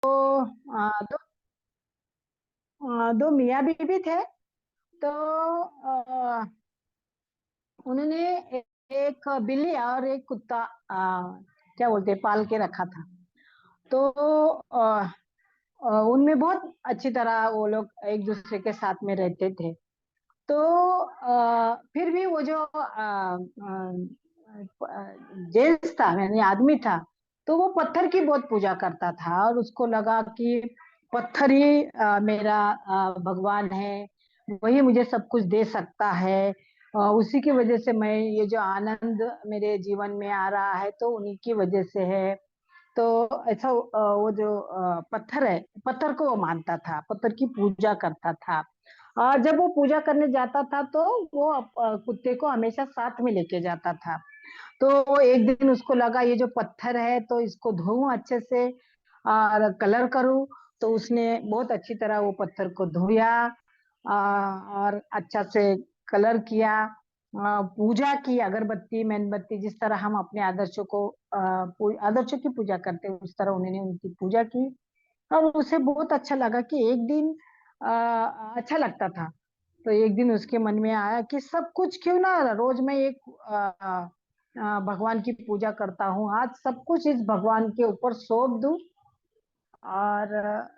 दो दो मियाँ बीवी थे। तो आ, उन्होंने एक बिल्ली और एक कुत्ता क्या बोलते हैं पाल के रखा था। तो उनमें बहुत अच्छी तरह वो लोग एक दूसरे के साथ में रहते थे। तो फिर भी वो जो जेंट्स था यानी आदमी था, तो वो पत्थर की बहुत पूजा करता था और उसको लगा कि पत्थर ही मेरा भगवान है, वही मुझे सब कुछ दे सकता है। उसी की वजह से मैं ये जो आनंद मेरे जीवन में आ रहा है तो उन्हीं की वजह से है। तो ऐसा वो जो पत्थर है, पत्थर को वो मानता था, पत्थर की पूजा करता था। और जब वो पूजा करने जाता था तो वो कुत्ते को हमेशा साथ में लेके जाता था। तो एक दिन उसको लगा ये जो पत्थर है तो इसको धोऊं अच्छे से और कलर करूं। तो उसने बहुत अच्छी तरह वो पत्थर को धोया और अच्छा से कलर किया, पूजा की, अगरबत्ती मेणबत्ती, जिस तरह हम अपने आदर्शों को आदर्शों की पूजा करते हैं उस तरह उन्होंने उनकी पूजा की। और उसे बहुत अच्छा लगा कि एक दिन अच्छा लगता था। तो एक दिन उसके मन में आया कि सब कुछ क्यों ना रोज मैं एक भगवान की पूजा करता हूँ, आज सब कुछ इस भगवान के ऊपर सौंप दूं और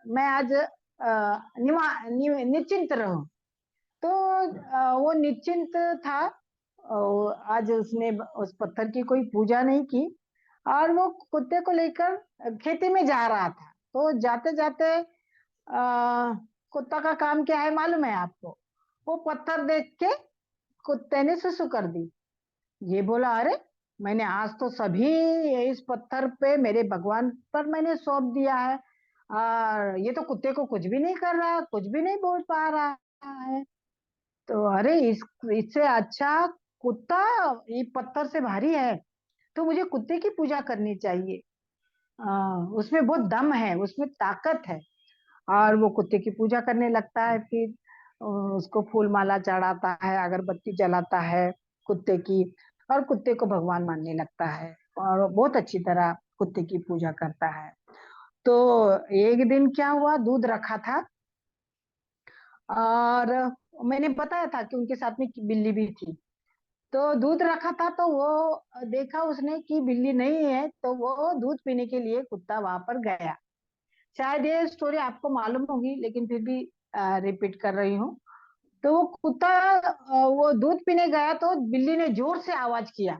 मैं आज निश्चिंत रहूं। तो वो निश्चिंत था। आज उसने उस पत्थर की कोई पूजा नहीं की और वो कुत्ते को लेकर खेती में जा रहा था। तो जाते जाते कुत्ता का काम क्या है मालूम है आपको? वो पत्थर देख के कुत्ते ने सुसु कर दी। ये बोला, अरे मैंने आज तो सभी इस पत्थर पे मेरे भगवान पर मैंने सौंप दिया है और ये तो कुत्ते को कुछ भी नहीं कर रहा, कुछ भी नहीं बोल पा रहा है। तो अरे इससे अच्छा कुत्ता ये पत्थर से भारी है, तो मुझे कुत्ते की पूजा करनी चाहिए। उसमें बहुत दम है, उसमें ताकत है। और वो कुत्ते की पूजा करने लगता है। फिर उसको फूल माला चढ़ाता है, अगरबत्ती जलाता है कुत्ते की, और कुत्ते को भगवान मानने लगता है और बहुत अच्छी तरह कुत्ते की पूजा करता है। तो एक दिन क्या हुआ, दूध रखा था और मैंने बताया था कि उनके साथ में बिल्ली भी थी। तो दूध रखा था तो वो देखा उसने कि बिल्ली नहीं है, तो वो दूध पीने के लिए कुत्ता वहां पर गया। शायद ये स्टोरी आपको मालूम होगी लेकिन फिर भी रिपीट कर रही हूँ। तो वो कुत्ता वो दूध पीने गया तो बिल्ली ने जोर से आवाज किया।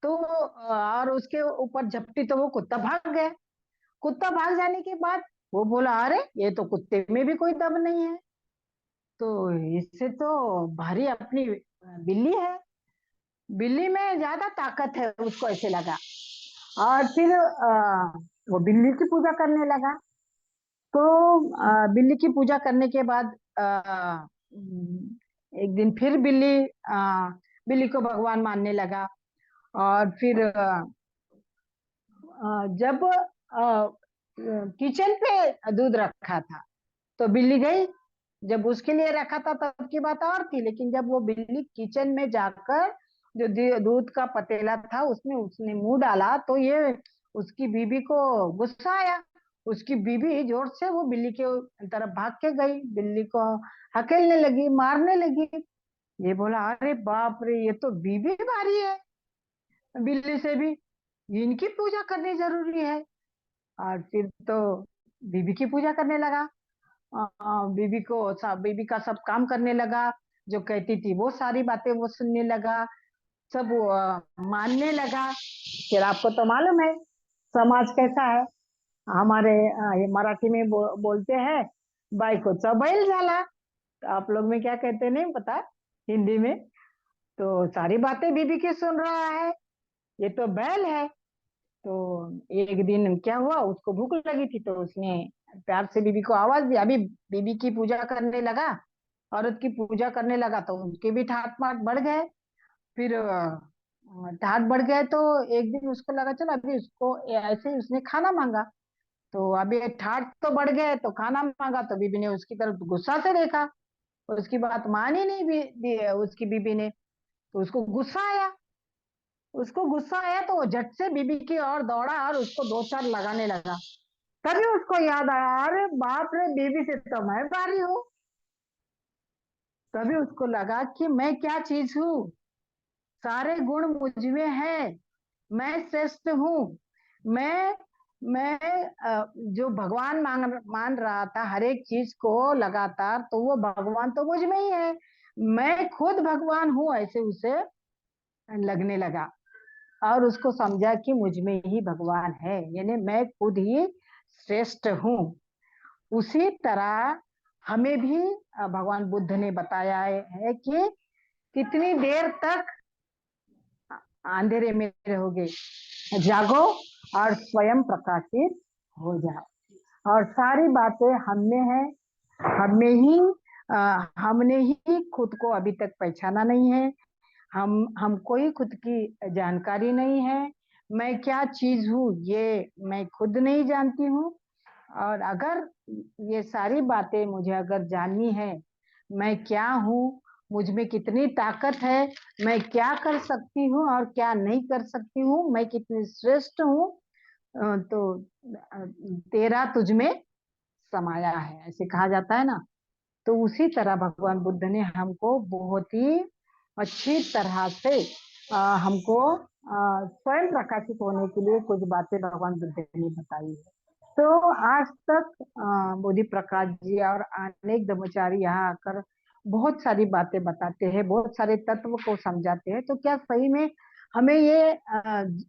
तो और उसके ऊपर झपटी तो वो कुत्ता भाग गया। कुत्ता भाग जाने के बाद वो बोला, अरे ये तो कुत्ते में भी कोई दम नहीं है, तो इससे तो भारी अपनी बिल्ली है, बिल्ली में ज्यादा ताकत है, उसको ऐसे लगा। और फिर वो बिल्ली की पूजा करने लगा। तो बिल्ली की पूजा करने के बाद एक दिन फिर बिल्ली को भगवान मानने लगा। और फिर जब किचन पे दूध रखा था तो बिल्ली गई। जब उसके लिए रखा था तब की बात और थी, लेकिन जब वो बिल्ली किचन में जाकर जो दूध का पतीला था उसमें उसने मुंह डाला तो ये उसकी बीबी को गुस्सा आया। उसकी बीबी जोर से वो बिल्ली के तरफ भाग के गई, बिल्ली को हकेलने लगी, मारने लगी। ये बोला, अरे बाप रे, ये तो बीबी भारी है बिल्ली से भी, इनकी पूजा करनी जरूरी है। और फिर तो बीबी की पूजा करने लगा। बीबी का सब काम करने लगा, जो कहती थी वो सारी बातें वो सुनने लगा, सब मानने लगा। फिर आपको तो मालूम है समाज कैसा है हमारे, ये मराठी में बोलते हैं, बायकोचा बैल झाला। तो आप लोग में क्या कहते हैं नहीं पता, हिंदी में। तो सारी बातें बीबी की सुन रहा है, ये तो बैल है। तो एक दिन क्या हुआ, उसको भूख लगी थी तो उसने प्यार से बीबी को आवाज दी। अभी बीबी की पूजा करने लगा, औरत की पूजा करने लगा, तो उनके भी ठाट माट बढ़ गए। फिर ठाट बढ़ गए तो एक दिन उसको लगा चलो अभी उसको ऐसे ही उसने खाना मांगा। तो अभी ठाट तो बढ़ गए तो खाना मांगा, तो बीबी ने उसकी तरफ गुस्सा से देखा, उसकी बात मानी नहीं उसकी बीबी ने। तो उसको गुस्सा आया, उसको गुस्सा आया तो वो झट से बीबी की ओर दौड़ा और उसको दो चार लगाने लगा। तभी उसको याद आया, अरे बाप रे, बीवी से तो मैं भारी हूँ। तभी उसको लगा कि मैं क्या चीज हूँ, सारे गुण मुझ में है, मैं श्रेष्ठ हूँ। मैं मैं जो भगवान मान रहा था हर एक चीज को लगातार, तो वो भगवान तो मुझ में ही है, मैं खुद भगवान हूँ, ऐसे उसे लगने लगा। और उसको समझा कि मुझ में ही भगवान है, यानी मैं खुद ही श्रेष्ठ हूँ। उसी तरह हमें भी भगवान बुद्ध ने बताया है कि कितनी देर तक अंधेरे में रहोगे, जागो और स्वयं प्रकाशित हो जाओ। और सारी बातें हमने है, हमें ही हमने ही खुद को अभी तक पहचाना नहीं है। हमको ही खुद की जानकारी नहीं है। मैं क्या चीज हूँ ये मैं खुद नहीं जानती हूँ। और अगर ये सारी बातें मुझे अगर जाननी है, मैं क्या हूँ, मुझ में कितनी ताकत है, मैं क्या कर सकती हूँ और क्या नहीं कर सकती हूँ, मैं कितनी श्रेष्ठ हूँ, तो तेरा तुझ में समाया है, ऐसे कहा जाता है ना। तो उसी तरह भगवान बुद्ध ने हमको बहुत ही अच्छी तरह से हमको स्वयं प्रकाशित होने के लिए कुछ बातें भगवान बुद्ध ने बताई है। तो आज तक बोधि प्रकाश जी और अनेक ब्रह्मचारी यहाँ आकर बहुत सारी बातें बताते हैं, बहुत सारे तत्व को समझाते हैं। तो क्या सही में हमें ये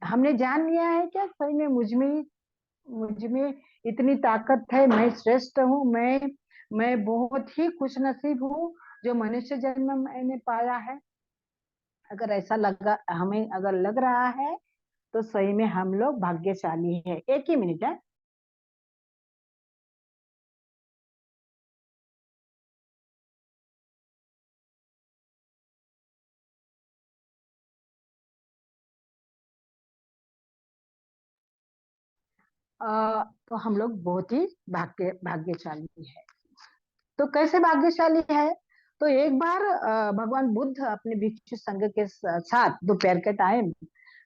हमने जान लिया है क्या, सही में मुझ में इतनी ताकत है, मैं श्रेष्ठ हूँ, मैं बहुत ही खुश नसीब हूँ जो मनुष्य जन्म मैंने पाया है। अगर ऐसा लगा, हमें अगर लग रहा है, तो सही में हम लोग भाग्यशाली है। एक ही मिनट है। तो हम लोग बहुत ही भाग्यशाली है। तो कैसे भाग्यशाली है? तो एक बार भगवान बुद्ध अपने भिक्षु संघ के साथ दोपहर के टाइम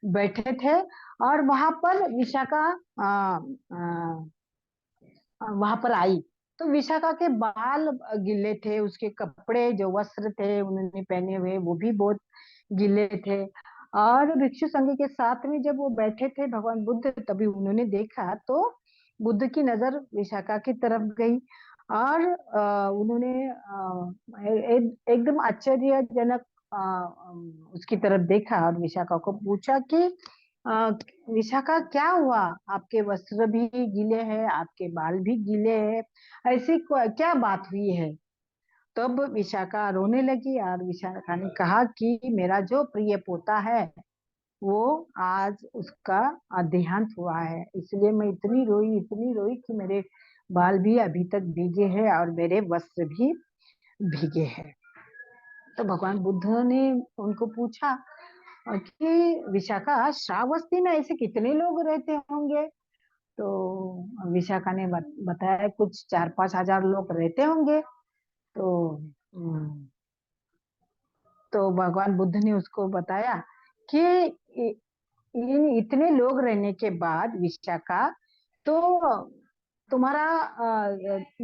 बैठे थे, और वहां पर विशाखा वहां पर आई। तो विशाखा के बाल गीले थे, उसके कपड़े जो वस्त्र थे उन्होंने पहने हुए वो भी बहुत गीले थे। और भिक्षु संघ के साथ में जब वो बैठे थे भगवान बुद्ध, तभी उन्होंने देखा तो बुद्ध की नजर विशाखा की तरफ गई। और उन्होंने एकदम आश्चर्यजनक उसकी तरफ देखा और विशाखा को पूछा कि अ, विशाखा क्या हुआ, आपके वस्त्र भी गीले हैं, आपके बाल भी गीले हैं, ऐसी क्या बात हुई है? तब विशाखा रोने लगी और विशाखा ने कहा कि मेरा जो प्रिय पोता है वो आज उसका देहांत हुआ है, इसलिए मैं इतनी रोई कि मेरे बाल भी अभी तक भीगे हैं और मेरे वस्त्र भी भीगे हैं। तो भगवान बुद्ध ने उनको पूछा कि विशाखा, श्रावस्ती में ऐसे कितने लोग रहते होंगे? तो विशाखा ने बताया कुछ 4-5 हजार लोग रहते होंगे। तो तो भगवान बुद्ध ने उसको बताया कि इन इतने लोग रहने के बाद विशाखा, तो तुम्हारा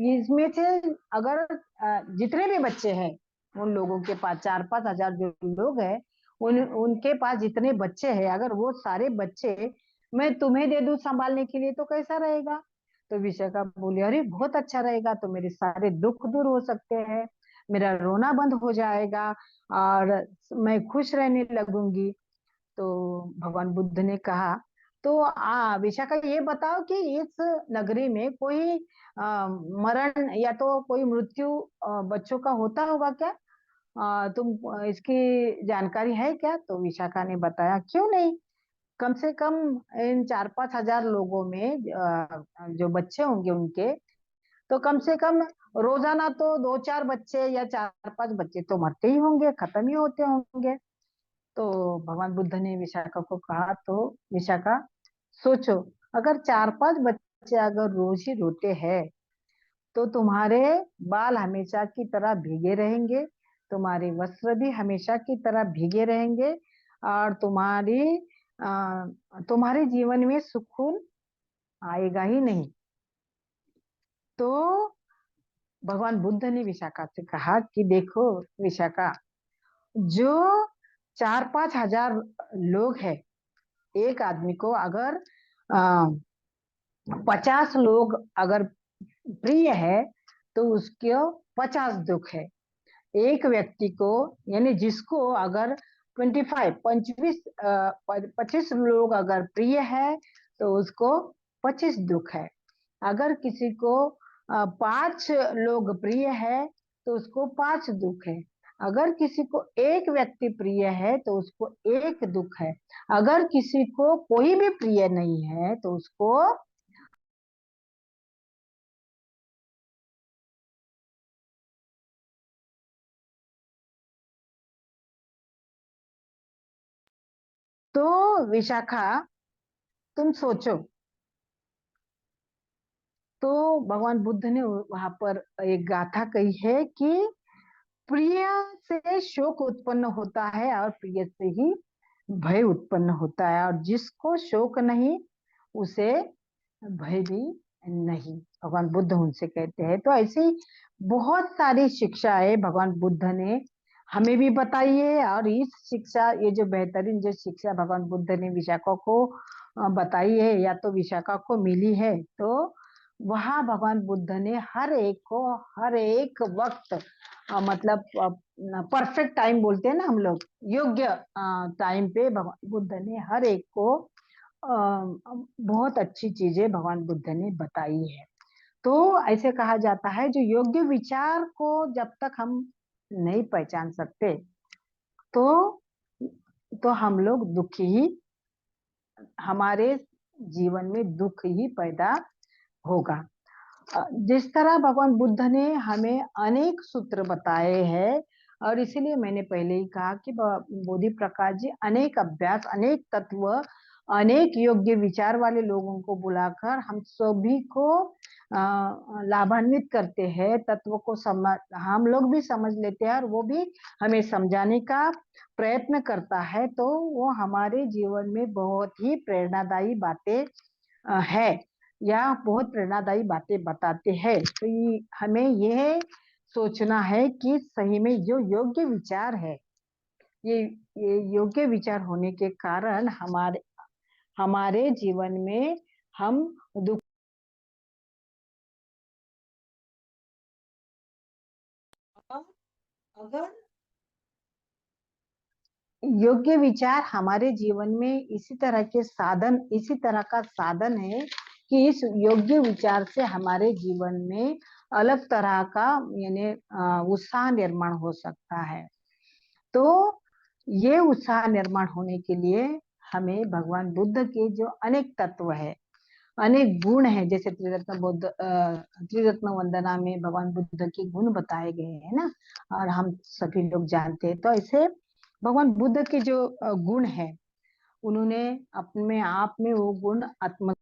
इसमें से अगर जितने भी बच्चे हैं, उन लोगों के पास 4-5 हजार जो लोग हैं, उनके पास जितने बच्चे हैं, अगर वो सारे बच्चे मैं तुम्हें दे दूं संभालने के लिए, तो कैसा रहेगा? तो विशाखा बोली, अरे बहुत अच्छा रहेगा, तो मेरे सारे दुख दूर हो सकते हैं, मेरा रोना बंद हो जाएगा और मैं खुश रहने लगूंगी। तो भगवान बुद्ध ने कहा, तो विशाखा ये बताओ कि इस नगरी में कोई मरण या तो कोई मृत्यु बच्चों का होता होगा क्या? तुम इसकी जानकारी है क्या? तो विशाखा ने बताया, क्यों नहीं, कम से कम इन 4-5 हजार लोगों में जो बच्चे होंगे उनके, तो कम से कम रोजाना तो 2-4 बच्चे या 4-5 बच्चे तो मरते ही होंगे, खत्म ही होते होंगे। तो भगवान बुद्ध ने विशाखा को कहा, तो विशाखा सोचो, अगर 4-5 बच्चे अगर रोज ही रोते हैं, तो तुम्हारे बाल हमेशा की तरह भीगे रहेंगे, तुम्हारे वस्त्र भी हमेशा की तरह भीगे रहेंगे, और तुम्हारे जीवन में सुकून आएगा ही नहीं। तो भगवान बुद्ध ने विशाखा से कहा कि देखो विशाखा, जो 4-5 हजार लोग हैं, एक आदमी को अगर 50 लोग अगर प्रिय है तो उसको 50 दुख है। एक व्यक्ति को, यानी जिसको अगर 25 25 25 लोग अगर प्रिय है तो उसको 25 दुख है। अगर किसी को 5 लोग प्रिय है तो उसको 5 दुख है। अगर किसी को एक व्यक्ति प्रिय है तो उसको एक दुख है। अगर किसी को कोई भी प्रिय नहीं है तो उसको तो विशाखा, तुम सोचो, तो भगवान बुद्ध ने वहां पर एक गाथा कही है कि प्रिय से शोक उत्पन्न होता है और प्रिय से ही भय उत्पन्न होता है, और जिसको शोक नहीं उसे भय भी नहीं, भगवान बुद्ध उनसे कहते हैं। तो ऐसी बहुत सारी शिक्षाएं भगवान बुद्ध ने हमें भी बताई है, और इस शिक्षा, ये जो बेहतरीन जो शिक्षा भगवान बुद्ध ने विशाखा को बताई है, या तो विशाखा को मिली है, तो वहाँ भगवान बुद्ध ने हर एक को हर एक वक्त मतलब परफेक्ट टाइम बोलते हैं ना हम लोग, योग्य टाइम पे भगवान बुद्ध ने हर एक को बहुत अच्छी चीजें भगवान बुद्ध ने बताई है। तो ऐसे कहा जाता है, जो योग्य विचार को जब तक हम नहीं पहचान सकते तो हम लोग दुखी ही, हमारे जीवन में दुख ही पैदा होगा। जिस तरह भगवान बुद्ध ने हमें अनेक सूत्र बताए हैं, और इसीलिए मैंने पहले ही कहा कि बोधि प्रकाश जी अनेक अभ्यास, अनेक तत्व, अनेक योग्य विचार वाले लोगों को बुलाकर हम सभी को लाभान्वित करते हैं, तत्व को समझ, हम लोग भी समझ लेते हैं और वो भी हमें समझाने का प्रयत्न करता है। तो वो हमारे जीवन में बहुत ही प्रेरणादायी बातें है, या बहुत प्रेरणादायी बातें बताते हैं। तो हमें यह सोचना है कि सही में जो योग्य विचार है, ये ये योग्य विचार होने के कारण हमारे हमारे जीवन में हम दुख, अगर योग्य विचार हमारे जीवन में इसी तरह का साधन है कि इस योग्य विचार से हमारे जीवन में अलग तरह का, यानी उत्साह निर्माण हो सकता है। तो ये उत्साह निर्माण होने के लिए हमें भगवान बुद्ध के जो अनेक तत्व है, अनेक गुण है, जैसे त्रिरत्न वंदना में भगवान बुद्ध के गुण बताए गए हैं ना, और हम सभी लोग जानते हैं। तो ऐसे भगवान बुद्ध के जो गुण है, उन्होंने अपने आप में वो गुण आत्म,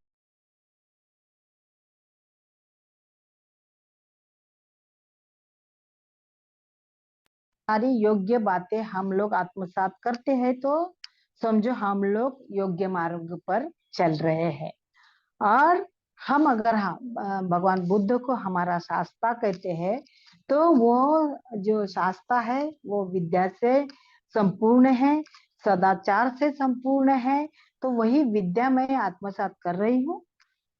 सारी योग्य बातें हम लोग आत्मसात करते हैं तो समझो हम लोग योग्य मार्ग पर चल रहे हैं। और हम अगर भगवान बुद्ध को हमारा शास्त्रा कहते हैं, तो वो जो शास्त्रा है वो विद्या से संपूर्ण है, सदाचार से संपूर्ण है। तो वही विद्या मैं आत्मसात कर रही हूँ,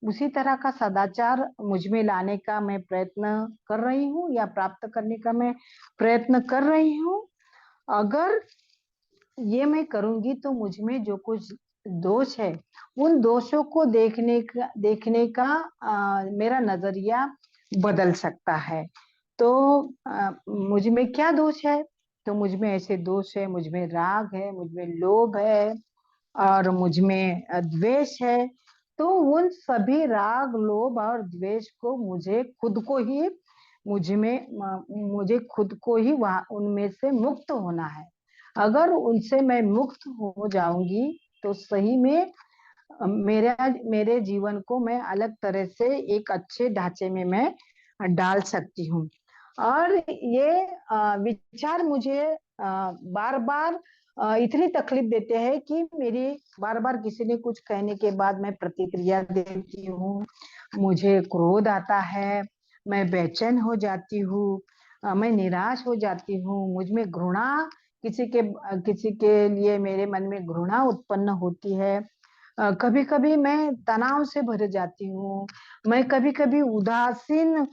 उसी तरह का सदाचार मुझ में लाने का मैं प्रयत्न कर रही हूँ, या प्राप्त करने का मैं प्रयत्न कर रही हूँ। अगर ये मैं करूंगी तो मुझ में जो कुछ दोष है, उन दोषों को देखने का मेरा नजरिया बदल सकता है। तो मुझ में क्या दोष है, तो मुझ में ऐसे दोष है, मुझ में राग है, मुझ में लोभ है, और मुझ में द्वेष है। तो उन सभी राग, लोभ और द्वेष को मुझे खुद को ही वहां उनमें से मुक्त होना है। अगर उनसे मैं मुक्त हो जाऊंगी तो सही में मेरे जीवन को मैं अलग तरह से एक अच्छे ढांचे में मैं डाल सकती हूँ। और ये विचार मुझे बार बार इतनी तकलीफ देते हैं कि मेरी बार बार किसी ने कुछ कहने के बाद मैं प्रतिक्रिया देती हूँ, मुझे क्रोध आता है, मैं बेचैन हो जाती हूँ, मैं निराश हो जाती हूँ, मुझ में घृणा, किसी के लिए मेरे मन में घृणा उत्पन्न होती है। कभी कभी मैं तनाव से भर जाती हूँ, मैं कभी कभी उदासीन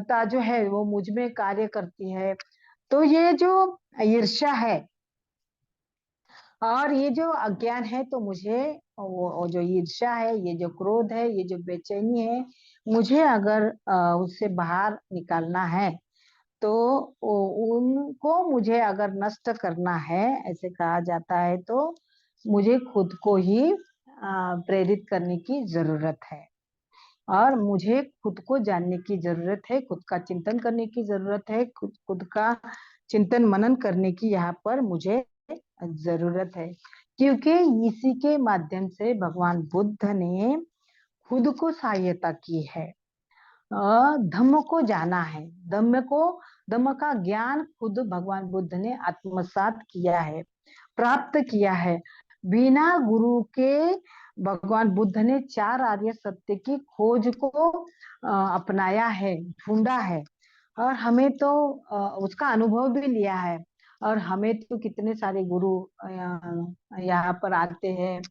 ता जो है वो मुझ में कार्य करती है। तो ये जो ईर्ष्या है और ये जो अज्ञान है, तो मुझे वो जो ईर्ष्या है, ये जो क्रोध है, ये जो बेचैनी है, मुझे अगर उससे बाहर निकालना है, तो उनको मुझे अगर नष्ट करना है, ऐसे कहा जाता है, तो मुझे खुद को ही प्रेरित करने की जरूरत है। और मुझे खुद को जानने की जरूरत है, खुद का चिंतन करने की जरूरत है, खुद का चिंतन मनन करने की यहाँ पर मुझे जरूरत है। क्योंकि इसी के माध्यम से भगवान बुद्ध ने खुद को सहायता की है, धम्म को जाना है, धम्म का ज्ञान खुद भगवान बुद्ध ने आत्मसात किया है, प्राप्त किया है। बिना गुरु के भगवान बुद्ध ने चार आर्य सत्य की खोज को अपनाया है, ढूंढा है। और हमें तो उसका अनुभव भी लिया है। और हमें तो कितने सारे गुरु यहाँ पर आते हैं,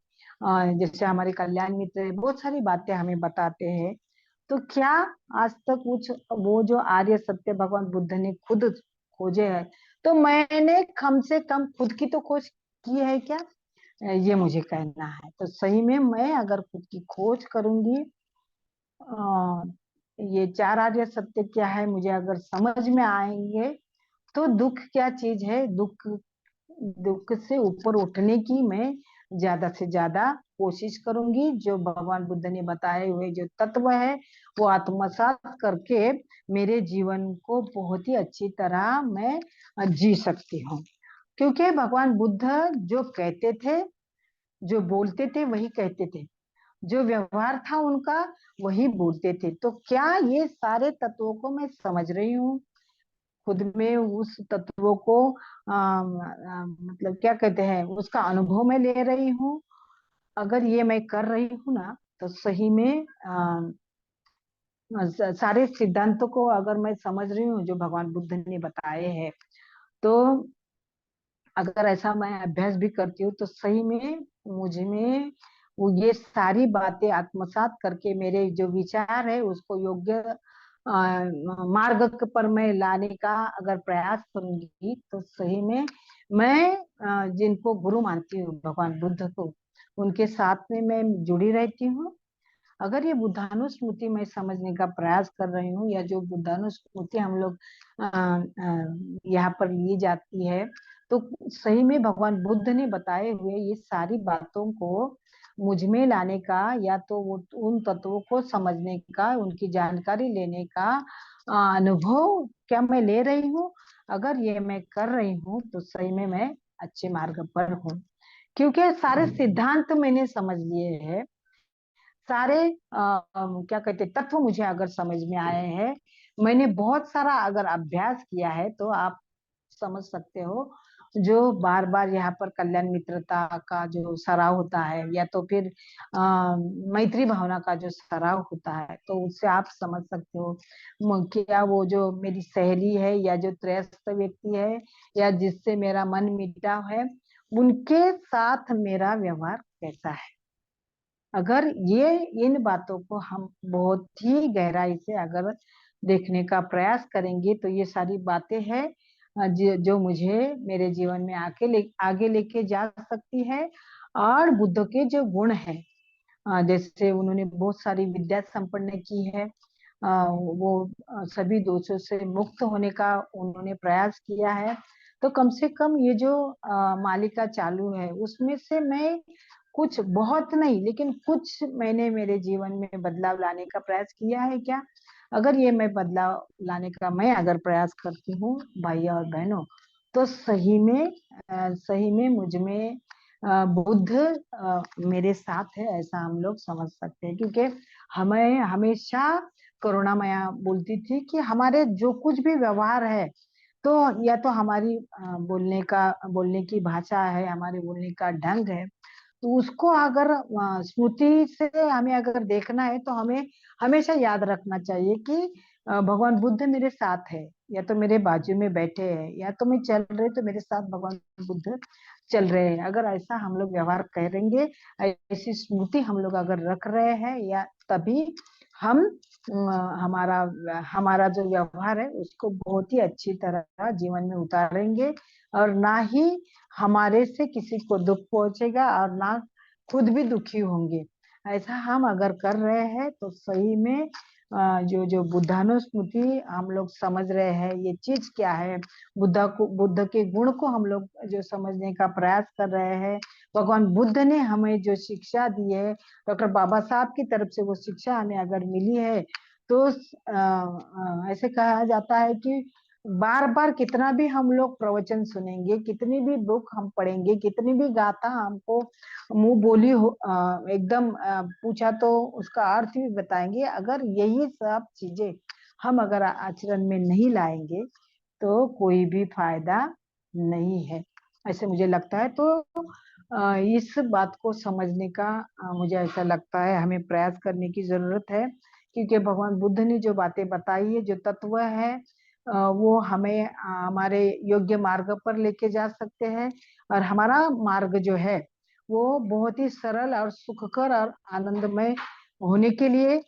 जैसे हमारे कल्याण मित्र बहुत सारी बातें हमें बताते हैं। तो क्या आज तक कुछ वो जो आर्य सत्य भगवान बुद्ध ने खुद खोजे है, तो मैंने कम से कम खुद की तो खोज की है क्या? ये मुझे कहना है। तो सही में मैं अगर खुद की खोज करूंगी, अ, ये चार आर्य सत्य क्या है मुझे अगर समझ में आएंगे, तो दुख क्या चीज है, दुख दुख से ऊपर उठने की मैं ज्यादा से ज्यादा कोशिश करूंगी। जो भगवान बुद्ध ने बताए हुए जो तत्व है, वो आत्मसात करके मेरे जीवन को बहुत ही अच्छी तरह मैं जी सकती हूँ। क्योंकि भगवान बुद्ध जो कहते थे, जो बोलते थे वही कहते थे, जो व्यवहार था उनका वही बोलते थे। तो क्या ये सारे तत्वों को मैं समझ रही हूँ, खुद में उस तत्वों को मतलब क्या कहते हैं, उसका अनुभव में ले रही हूँ? अगर ये मैं कर रही हूँ ना, तो सही में सारे सिद्धांतों को अगर मैं समझ रही हूँ जो भगवान बुद्ध ने बताए हैं, तो अगर ऐसा मैं अभ्यास भी करती हूँ, तो सही में मुझ में वो ये सारी बातें आत्मसात करके मेरे जो विचार है उसको योग्य मार्ग पर मैं लाने का अगर प्रयास करूंगी, तो सही में मैं जिनको गुरु मानती हूँ भगवान बुद्ध को, उनके साथ में मैं जुड़ी रहती हूँ। अगर ये बुद्धानुस्मृति मैं समझने का प्रयास कर रही हूँ, या जो बुद्धानुस्मृति हम लोग यहाँ पर ली जाती है, तो सही में भगवान बुद्ध ने बताए हुए ये सारी बातों को मुझ में लाने का, या तो वो उन तत्वों को समझने का, उनकी जानकारी लेने का अनुभव क्या मैं ले रही हूँ? अगर ये मैं कर रही हूँ, तो सही में मैं अच्छे मार्ग पर हूँ। क्योंकि सारे सिद्धांत मैंने समझ लिए हैं, सारे क्या कहते तत्व मुझे अगर समझ में आए हैं, मैंने बहुत सारा अगर अभ्यास किया है, तो आप समझ सकते हो। जो बार बार यहाँ पर कल्याण मित्रता का जो सराव होता है, या तो फिर मैत्री भावना का जो सराव होता है, तो उससे आप समझ सकते हो क्या वो जो मेरी सहेली है, या जो त्रयस्थ व्यक्ति है, या जिससे मेरा मन मिटाव है, उनके साथ मेरा व्यवहार कैसा है। अगर ये इन बातों को हम बहुत ही गहराई से अगर देखने का प्रयास करेंगे, तो ये सारी बातें हैं जो मुझे मेरे जीवन में आगे लेके जा सकती है। और बुद्ध के जो गुण है, जैसे उन्होंने बहुत सारी विद्या संपन्न की है, वो सभी दोषों से मुक्त होने का उन्होंने प्रयास किया है। तो कम से कम ये जो मालिका चालू है, उसमें से मैं कुछ, बहुत नहीं लेकिन कुछ मैंने मेरे जीवन में बदलाव लाने का प्रयास किया है क्या? अगर ये मैं बदलाव लाने का मैं अगर प्रयास करती हूँ भाइयों और बहनों, तो सही में मुझ में बुद्ध मेरे साथ है, ऐसा हम लोग समझ सकते हैं। क्योंकि हमें हमेशा करुणा मैया बोलती थी कि हमारे जो कुछ भी व्यवहार है, तो या तो हमारी बोलने की भाषा है, हमारे बोलने का ढंग है, तो उसको अगर स्मृति से हमें अगर देखना है, तो हमें हमेशा याद रखना चाहिए कि भगवान बुद्ध मेरे साथ है, या तो मेरे बाजू में बैठे हैं, या तो मैं चल रही तो मेरे साथ भगवान बुद्ध चल रहे हैं। अगर ऐसा हम लोग व्यवहार करेंगे, ऐसी स्मृति हम लोग अगर रख रहे हैं, या तभी हम हमारा हमारा जो व्यवहार है उसको बहुत ही अच्छी तरह जीवन में उतारेंगे, और ना ही हमारे से किसी को दुख पहुंचेगा और ना खुद भी दुखी होंगे। ऐसा हम अगर कर रहे हैं तो सही में जो जो बुद्धानुस्मृति हम लोग समझ रहे हैं, ये चीज क्या है, बुद्ध के गुण को हम लोग जो समझने का प्रयास कर रहे हैं, भगवान बुद्ध ने हमें जो शिक्षा दी है, डॉक्टर बाबा साहब की तरफ से वो शिक्षा हमें अगर मिली है, तो ऐसे कहा जाता है कि बार बार कितना भी हम लोग प्रवचन सुनेंगे, कितनी भी बुक हम पढ़ेंगे, कितनी भी गाथा हमको मुंह बोली हो एकदम पूछा तो उसका अर्थ भी बताएंगे, अगर यही सब चीजें हम अगर आचरण में नहीं लाएंगे तो कोई भी फायदा नहीं है, ऐसे मुझे लगता है। तो इस बात को समझने का मुझे ऐसा लगता है हमें प्रयास करने की जरूरत है, क्योंकि भगवान बुद्ध ने जो बातें बताई है, जो तत्व है, वो हमें हमारे योग्य मार्ग पर लेके जा सकते हैं, और हमारा मार्ग जो है वो बहुत ही सरल और सुखकर और आनंदमय होने के लिए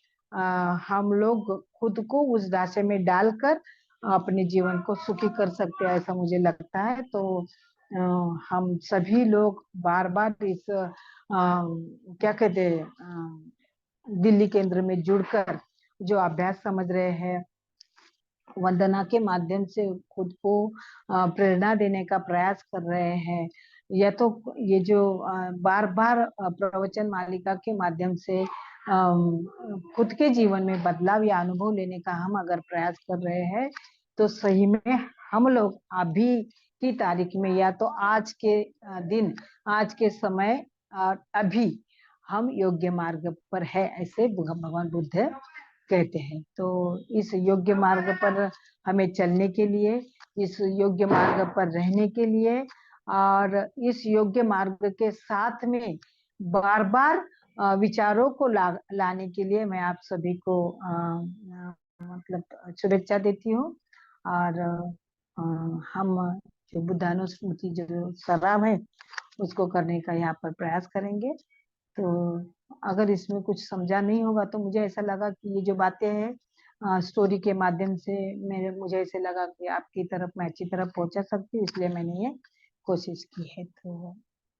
हम लोग खुद को उस ढांचे में डालकर अपने जीवन को सुखी कर सकते हैं, ऐसा मुझे लगता है। तो हम सभी लोग बार बार इस क्या कहते हैं दिल्ली केंद्र में जुड़कर जो अभ्यास समझ रहे हैं, वंदना के माध्यम से खुद को प्रेरणा देने का प्रयास कर रहे हैं, या तो ये जो बार बार प्रवचन मालिका के माध्यम से खुद के जीवन में बदलाव या अनुभव लेने का हम अगर प्रयास कर रहे हैं, तो सही में हम लोग अभी की तारीख में, या तो आज के दिन, आज के समय, अभी हम योग्य मार्ग पर है, ऐसे भगवान बुद्ध कहते हैं। तो इस योग्य मार्ग पर हमें चलने के लिए, इस योग्य मार्ग पर रहने के लिए, और इस योग्य मार्ग के साथ में बार बार विचारों को लाने के लिए मैं आप सभी को मतलब शुभेच्छा देती हूँ। और हम जो बुद्धानुस्मृति जो सराव है उसको करने का यहाँ पर प्रयास करेंगे। तो अगर इसमें कुछ समझा नहीं होगा तो मुझे ऐसा लगा कि ये जो बातें हैं स्टोरी के माध्यम से मुझे ऐसे लगा कि आपकी तरफ मैं अच्छी तरफ पहुंचा सकती हूँ, इसलिए मैंने ये कोशिश की है। तो